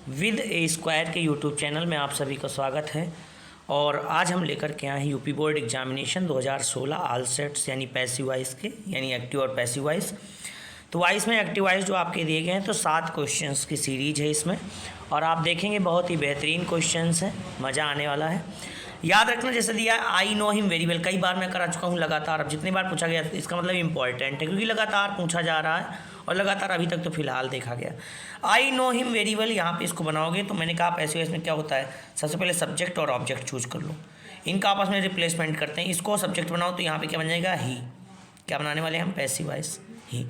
With A square के YouTube channel में आप सभी का स्वागत है। और आज हम लेकर के आए हैं UP board examination 2016 all sets यानी पैसिव वाइज के, यानी एक्टिव और पैसिव वाइज। तो वाइज में एक्टिव वाइज जो आपके दिए गए हैं तो 7 क्वेश्चंस की सीरीज है इसमें, और आप देखेंगे बहुत ही बेहतरीन क्वेश्चंस हैं, मज़ा आने वाला है। याद रखना जैसे दिया I know him very well, कई बार मैं करा चुका हूँ लगातार। अब जितनी बार पूछा गया इसका मतलब इम्पॉर्टेंट है, क्योंकि लगातार पूछा जा रहा है और लगातार अभी तक तो फिलहाल देखा गया। I know him very well, यहाँ पे इसको बनाओगे तो मैंने कहा आप ऐसे इसमें क्या होता है, सबसे पहले सब्जेक्ट और ऑब्जेक्ट चूज कर लो, इनका आपस में रिप्लेसमेंट करते हैं। इसको सब्जेक्ट बनाओ तो यहाँ पे क्या बन जाएगा, ही। क्या बनाने वाले हैं हम, पैसिव वॉइस ही।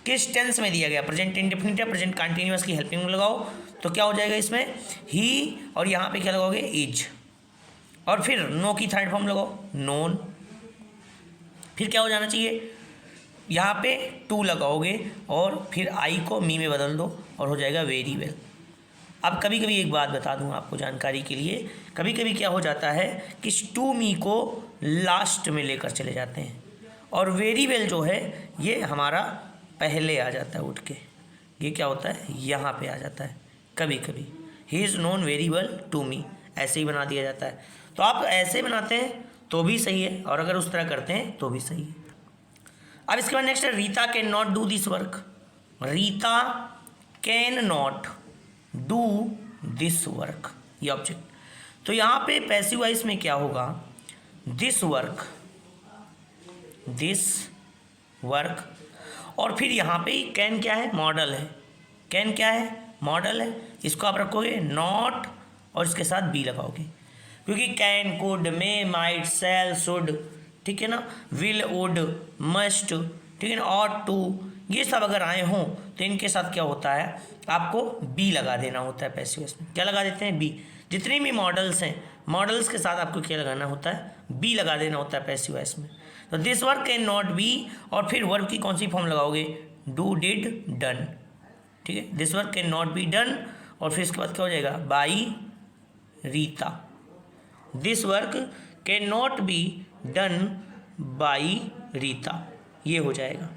किस टेंस में दिया गया, प्रेजेंट इंडेफिनिट है, प्रेजेंट कंटिन्यूअस की हेल्पिंग में लगाओ तो क्या हो जाएगा इसमें, ही। और यहाँ पे क्या लगाओगे, इज। और फिर नो की थर्ड फॉर्म लगाओ, नोन। फिर क्या हो जाना चाहिए, यहाँ पे टू लगाओगे और फिर आई को मी में बदल दो और हो जाएगा वेरी वेल। अब कभी कभी एक बात बता दूँ आपको जानकारी के लिए, कभी कभी क्या हो जाता है कि टू मी को लास्ट में लेकर चले जाते हैं और वेरी वेल जो है ये हमारा पहले आ जाता है उठ के, ये क्या होता है यहाँ पे आ जाता है कभी कभी। He is known very well to me, ऐसे ही बना दिया जाता है। तो आप ऐसे बनाते हैं तो भी सही है, और अगर उस तरह करते हैं तो भी सही है। अब इसके बाद नेक्स्ट है Rita can not do this work. Rita can not do this work, ये ऑब्जेक्ट। तो यहाँ पे पैसिव वॉइस में क्या होगा, दिस वर्क, दिस वर्क। और फिर यहाँ पे कैन क्या है, मॉडल है। कैन क्या है, मॉडल है। इसको आप रखोगे नॉट और इसके साथ बी लगाओगे, क्योंकि can, could, may, might, shall, should, ठीक है ना, विल, वुड, मस्ट, ठीक है ना, ऑट टू, ये सब अगर आए हों तो इनके साथ क्या होता है, आपको बी लगा देना होता है पैसिव वॉइस में। क्या लगा देते हैं, बी। जितनी भी मॉडल्स हैं, मॉडल्स के साथ आपको क्या लगाना होता है, बी लगा देना होता है पैसिव वॉइस में। तो this work can not be, और फिर वर्ब की कौन सी फॉर्म लगाओगे, डू, डिड, डन, ठीक है। This work can not be done, और फिर इसके बाद क्या हो जाएगा, by Rita. This work can not be done by Rita, ये हो जाएगा।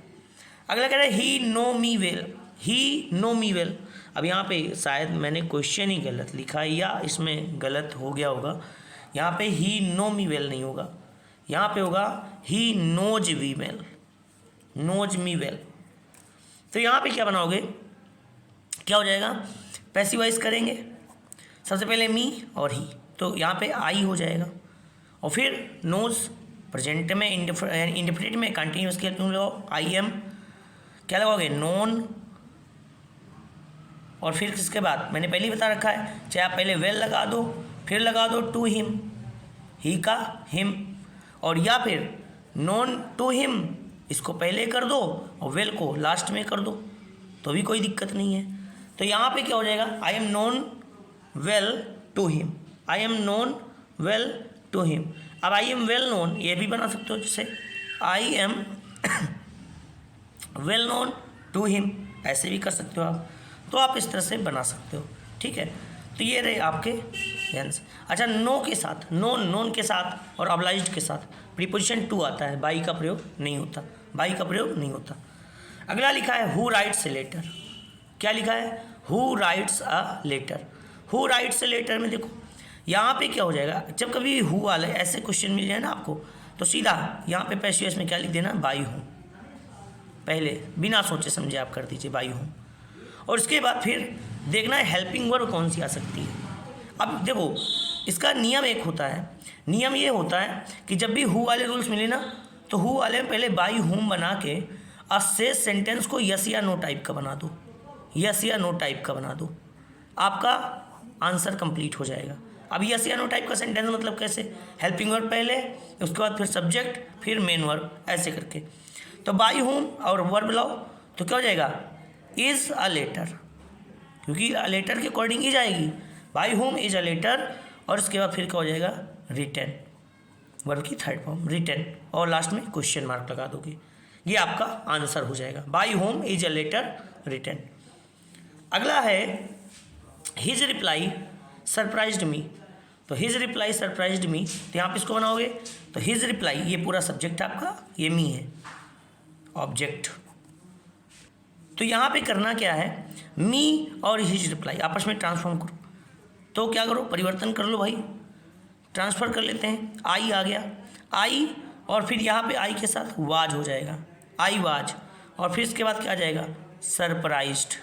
अगला कह रहा है ही नो मी वेल, ही नो मी वेल। अब यहाँ पे शायद मैंने क्वेश्चन ही गलत लिखा है या इसमें गलत हो गया होगा। यहाँ पे ही नो मी वेल नहीं होगा, यहाँ पे होगा he knows we well, knows me well. तो यहाँ पे क्या बनाओगे, क्या हो जाएगा, पैसिव वॉइस करेंगे सबसे पहले मी और ही, तो यहाँ पे आई हो जाएगा। और फिर नोज प्रेजेंट में, इंडेफिनिट में कंटिन्यूअस की हेल्प में लगाओ, आई एम। क्या लगाओगे, नोन। और फिर इसके बाद मैंने पहले ही बता रखा है, चाहे आप पहले वेल लगा दो फिर लगा दो टू हिम, ही का हिम, और या फिर नोन टू हिम इसको पहले कर दो और वेल को लास्ट में कर दो, तो भी कोई दिक्कत नहीं है। तो यहाँ पे क्या हो जाएगा, I am known well to him, I am known well to him. अब आई एम वेल नोन ये भी बना सकते हो, जैसे I am well known to him, ऐसे भी कर सकते हो आप। तो आप इस तरह से बना सकते हो, ठीक है। तो ये रहे आपके आंसर। अच्छा, नो के साथ, नोन, नोन के साथ और ऑब्लाइज्ड के साथ प्रीपोजिशन टू आता है, बाई का प्रयोग नहीं होता, बाई का प्रयोग नहीं होता। अगला लिखा है हु राइट्स ए लेटर। क्या लिखा है, who writes a letter. Who writes a letter में देखो यहाँ पे क्या हो जाएगा, जब कभी हु वाले ऐसे क्वेश्चन मिल जाए ना आपको, तो सीधा यहाँ पे पैसिव वॉइस में क्या लिख देना, बाई हूँ, पहले बिना सोचे समझे आप कर दीजिए बाई हूँ। और इसके बाद फिर देखना है हेल्पिंग वर्ब कौन सी आ सकती है। अब देखो इसका नियम एक होता है, नियम ये होता है कि जब भी हु वाले रूल्स मिले ना, तो हु वाले में पहले बाई हूम बना के शेष सेंटेंस को यस या नो टाइप का बना दो, यस या नो टाइप का बना दो, आपका आंसर कंप्लीट हो जाएगा। अब यस या नो टाइप का सेंटेंस मतलब कैसे, हेल्पिंग वर्ब पहले, उसके बाद फिर सब्जेक्ट, फिर मेन वर्ब, ऐसे करके। तो बाई होम और वर्ब लाओ तो क्या हो जाएगा, इज़ अ लेटर, क्योंकि लेटर के अकॉर्डिंग ही जाएगी, by whom is a letter. और उसके बाद फिर क्या हो जाएगा, रिटन, वर्ब की थर्ड फॉर्म रिटन, और लास्ट में क्वेश्चन मार्क लगा दोगे, ये आपका आंसर हो जाएगा, by whom is a letter written. अगला है हिज रिप्लाई सरप्राइज्ड मी। तो हिज रिप्लाई सरप्राइज्ड मी, तो यहाँ पे इसको बनाओगे तो हिज रिप्लाई, ये पूरा सब्जेक्ट आपका, ये मी है ऑब्जेक्ट, तो यहाँ पे करना क्या है, मी और हिज रिप्लाई आपस में ट्रांसफॉर्म करो। तो क्या करो, परिवर्तन कर लो भाई, ट्रांसफ़र कर लेते हैं। आई आ गया, आई और फिर यहाँ पे आई के साथ वाज हो जाएगा, आई वाज, और फिर इसके बाद क्या आ जाएगा, सरप्राइज्ड,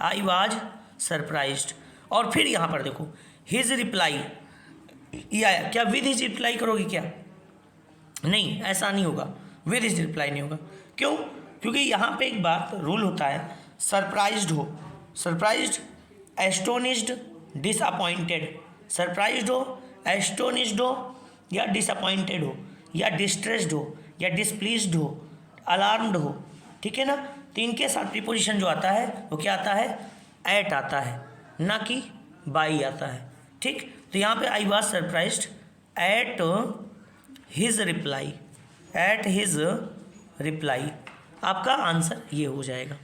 आई वाज सरप्राइज्ड। और फिर यहाँ पर देखो हिज रिप्लाई, ये आया, क्या विद हिज रिप्लाई करोगे क्या, नहीं ऐसा नहीं होगा, विद हिज रिप्लाई नहीं होगा। क्यों, क्योंकि यहाँ पे एक बात रूल होता है, सरप्राइज्ड हो, सरप्राइज्ड, एस्टोनिश्ड, डिसअपॉइंटेड, सरप्राइज्ड हो, एस्टोनिश्ड हो, या डिसअपॉइंटेड हो, या डिस्ट्रेस्ड हो, या डिसप्लीज्ड हो, अलार्म्ड हो, ठीक है ना। तो इनके साथ प्रीपोजिशन जो आता है वो क्या आता है, एट आता है, ना कि बाई आता है, ठीक। तो यहाँ पे I was surprised at his reply, at his reply, आपका आंसर ये हो जाएगा।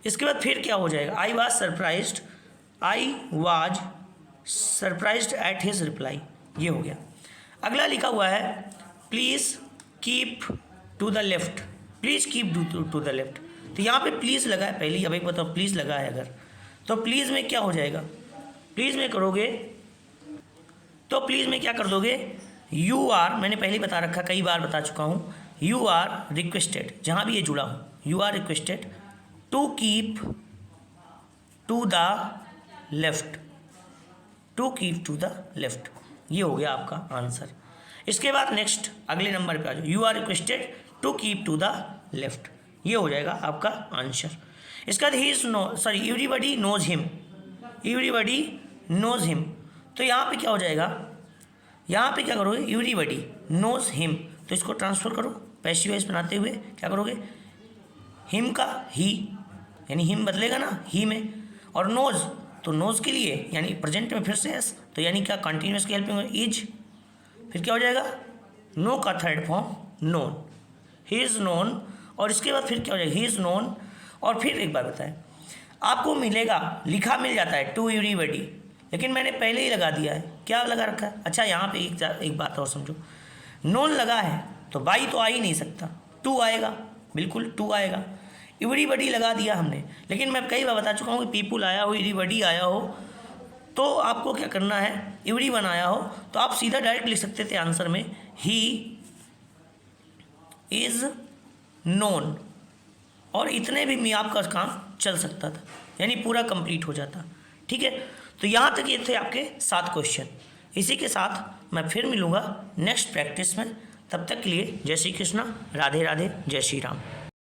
इसके बाद फिर क्या हो जाएगा, I was surprised, I was surprised at his reply, ये हो गया। अगला लिखा हुआ है please keep to the left, please keep to the left. तो यहाँ पे प्लीज़ लगा है, पहले अब एक बताओ प्लीज़ लगा है अगर, तो प्लीज़ में क्या हो जाएगा, प्लीज़ में करोगे तो प्लीज़ में क्या कर दोगे, यू आर, मैंने पहले बता रखा, कई बार बता चुका हूँ, यू आर रिक्वेस्टेड, जहाँ भी ये जुड़ा हो, you are requested to keep to the left, to keep to the left, ये हो गया आपका आंसर। इसके बाद नेक्स्ट अगले नंबर पे आ जाओ, you are requested to keep to the left, ये हो जाएगा आपका आंसर। इसके बाद he is no, sorry, everybody knows him, everybody knows him, तो यहाँ पे क्या हो जाएगा, यहाँ पे क्या करोगे, एवरीबडी नोज हिम, तो इसको ट्रांसफर करो पैसिव वॉइस बनाते हुए, क्या करोगे, हिम का ही, यानी हिम बदलेगा ना ही में, और नोज, तो नोज के लिए यानी प्रेजेंट में फिर से एस, तो यानी क्या कंटिन्यूस की हेल्प में इज, फिर क्या हो जाएगा, नो का third form known, he is known, और इसके बाद फिर क्या हो जाएगा, ही इज़ नोन, और फिर एक बार बताएं, आपको मिलेगा, लिखा मिल जाता है टू एवरीबडी, लेकिन मैंने पहले ही लगा दिया है, क्या लगा रखा है, अच्छा यहाँ पे एक बात और समझो, नोन लगा है तो बाई तो आ ही नहीं सकता, टू आएगा, बिल्कुल टू आएगा, एवरीबडी लगा दिया हमने, लेकिन मैं कई बार बता चुका हूँ कि पीपुल आया हो, एवरीबडी आया हो, तो आपको क्या करना है, एवरीवन आया हो तो आप सीधा डायरेक्ट लिख सकते थे आंसर में, ही इज़ नोन, और इतने भी में आपका काम चल सकता था, यानी पूरा कंप्लीट हो जाता, ठीक है। तो यहाँ तक ये थे आपके 7 क्वेश्चन। इसी के साथ मैं फिर मिलूँगा नेक्स्ट प्रैक्टिस में, तब तक के लिए जय श्री कृष्णा, राधे राधे, जय श्री राम।